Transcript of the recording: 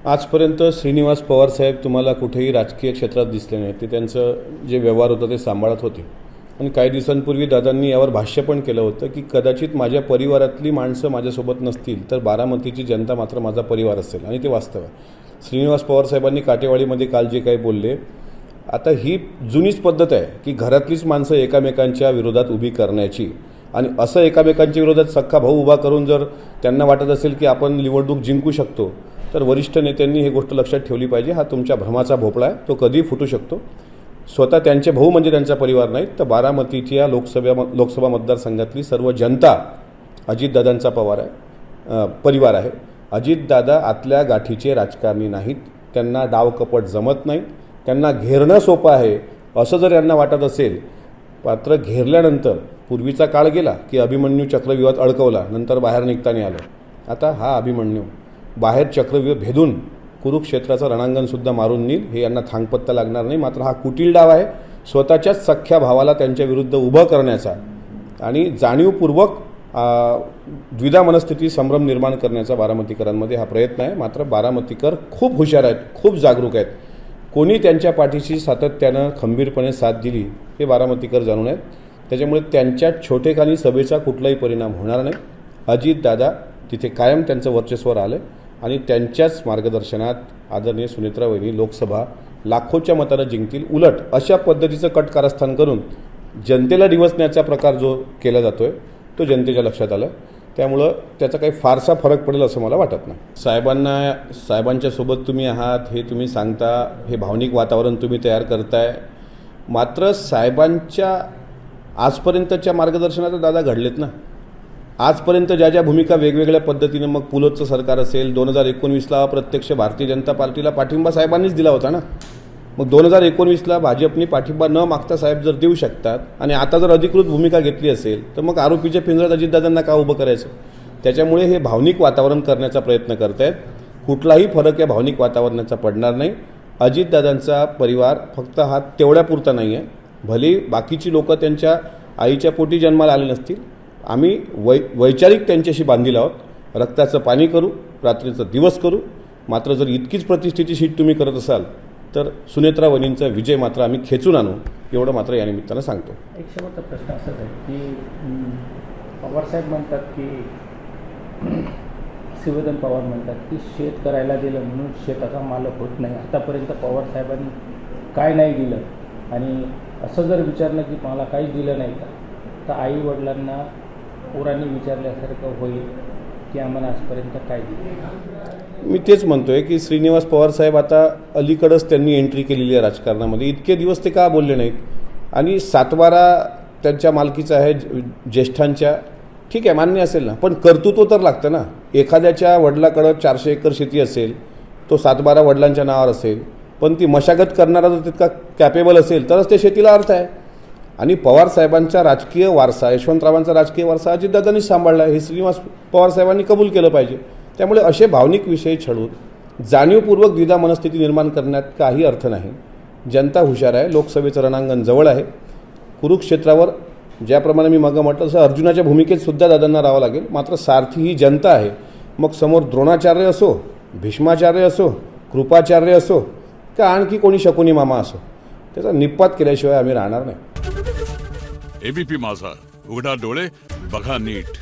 आजपर्यंत श्रीनिवास पवार साहेब तुम्हाला कुठेही राजकीय क्षेत्रात दिसले नाही। ते त्यांचं जे व्यवहार होतं ते सांभाळत होते आणि काही दिवसांपूर्वी दादांनी यावर भाष्य पण केलं होतं की कदाचित माझ्या परिवारातली माणसं माझ्यासोबत नसतील तर बारामतीची जनता मात्र माझा परिवार असेल आणि ते वास्तव आहे। श्रीनिवास पवार साहेबांनी काटेवाडीमध्ये काल जे काही बोलले, आता ही जुनीच पद्धत आहे की घरातलीच माणसं एकामेकांच्या विरोधात उभी करण्याची आणि असं एकामेकांच्या विरोधात सख्खा भाऊ उभा करून जर त्यांना वाटत असेल की आपण निवडणूक जिंकू शकतो तर वरिष्ठ नेत्यांनी ही गोष्ट लक्षात ठेवली पाहिजे। हा तुमच्या भ्रमाचा भोपळा आहे, तो कधीही फुटू शकतो। स्वतः त्यांचे भाऊ म्हणजे त्यांचा परिवार नाहीत तर बारामतीच्या लोकसभा मतदारसंघातली सर्व जनता अजितदादांचा परिवार आहे। अजितदादा आतल्या गाठीचे राजकारणी नाहीत, त्यांना डावकपट जमत नाही, त्यांना घेरणं सोपं आहे असं जर यांना वाटत असेल। मात्र घेरल्यानंतर पूर्वीचा काळ गेला की अभिमन्यू चक्रव्यूहात अडकवला, नंतर बाहेर निघताना आलं। आता हा अभिमन्यू बाहेर चक्रव्यूह भेदून कुरुक्षेत्राचं रणांगणसुद्धा मारून नेईल, हे यांना थांगपत्ता लागणार नाही। मात्र हा कुटील डाव आहे स्वतःच्याच सख्ख्या भावाला त्यांच्या विरुद्ध उभं करण्याचा आणि जाणीवपूर्वक द्विधा मनस्थिती संभ्रम निर्माण करण्याचा बारामतीकरांमध्ये हा प्रयत्न आहे। मात्र बारामतीकर खूप हुशार आहेत, खूप जागरूक आहेत। कोणी त्यांच्या पाठीशी सातत्यानं खंबीरपणे साथ दिली हे बारामतीकर जाणून आहेत, त्याच्यामुळे त्यांच्या छोटेखानी सभेचा कुठलाही परिणाम होणार नाही। अजितदादा तिथे कायम त्यांचं वर्चस्व आलं आणि त्यांच्याच मार्गदर्शनात आदरणीय सुनेत्रा वहिनी लोकसभा लाखोच्या मतानं जिंकतील। उलट अशा पद्धतीचं कटकारस्थान करून जनतेला डिवचण्याचा प्रकार जो केला जातोय तो जनतेच्या लक्षात आला, त्यामुळं त्याचा काही फारसा फरक पडेल असं मला वाटत नाही। साहेबांच्या सोबत तुम्ही आहात हे तुम्ही सांगता, हे भावनिक वातावरण तुम्ही तयार करताय। मात्र साहेबांच्या आजपर्यंतच्या मार्गदर्शनात दादा घडलेत ना। आजपर्यंत ज्या ज्या भूमिका वेगवेगळ्या पद्धतीनं, मग पुलोचं सरकार असेल, 2019ला प्रत्यक्ष भारतीय जनता पार्टीला पाठिंबा साहेबांनीच दिला होता ना। मग 2019ला भाजपने पाठिंबा न मागता साहेब जर देऊ शकतात आणि आता जर अधिकृत भूमिका घेतली असेल तर मग आरोपीच्या पिंजऱ्यात अजितदादांना का उभं करायचं? त्याच्यामुळे हे भावनिक वातावरण करण्याचा प्रयत्न करत आहेत। कुठलाही फरक या भावनिक वातावरणाचा पडणार नाही। अजितदादांचा परिवार फक्त हा तेवढ्यापुरता नाही आहे, भले बाकीची लोकं त्यांच्या आईच्या पोटी जन्माला आले नसतील, आम्ही वैचारिक त्यांच्याशी बांधील आहोत। रक्ताचं पाणी करू, रात्रीचा दिवस करू। मात्र जर इतकीच प्रतिष्ठेची शीट तुम्ही करत असाल तर सुनेत्रा वहिनींचा विजय मात्र आम्ही खेचून आणू, एवढं मात्र या निमित्तानं सांगतो। एक शेवटचा प्रश्न असाच आहे की पवारसाहेब म्हणतात की शिवधन पवार म्हणतात की शेत करायला दिलं म्हणून शेताचा मालक होत नाही। आतापर्यंत पवारसाहेबांनी काय नाही दिलं आणि असं जर विचारलं की मला काही दिलं नाही का, तर आई वडिलांना पोरांनी विचारल्यासारखं होईल की आम्हाला आजपर्यंत काय दिलं। मी तेच म्हणतोय की श्रीनिवास पवार साहेब आता अलीकडंच त्यांनी एंट्री केलेली आहे राजकारणामध्ये, इतके दिवस ते का बोलले नाहीत? आणि सातबारा त्यांच्या मालकीचा आहे, ज्येष्ठांच्या, ठीक आहे मान्य असेल ना, पण कर्तृत्व तर लागतं ना। एखाद्याच्या वडिलाकडं 400 एकर शेती असेल, तो सातबारा वडिलांच्या नावावर असेल, पण ती मशागत करणारा जर तितका कॅपेबल असेल तरच त्या शेतीला अर्थ आहे। आणि पवार साहेबांचा राजकीय वारसा, यशवंतरावांचा राजकीय वारसा अजितदादांनी सांभाळला, हे श्रीनिवास पवार साहेबांनी कबूल केलं पाहिजे। त्यामुळे असे भावनिक विषय छळून जाणीवपूर्वक द्विधा मनस्थिती निर्माण करण्यात काही अर्थ नाही। जनता हुशार आहे, लोकसभेचं रणांगण जवळ आहे। कुरुक्षेत्रावर ज्याप्रमाणे मी मग म्हटलं तसं अर्जुनाच्या भूमिकेत सुद्धा दादांना राहावं लागेल। मात्र सारथी ही जनता आहे, मग समोर द्रोणाचार्य असो, भीष्माचार्य असो, कृपाचार्य असो का आणखी कोणी शकुनी मामा असो, त्याचा निपात केल्याशिवाय आम्ही राहणार नाही। एबीपी माझा, उघडा डोळे बघा नीट।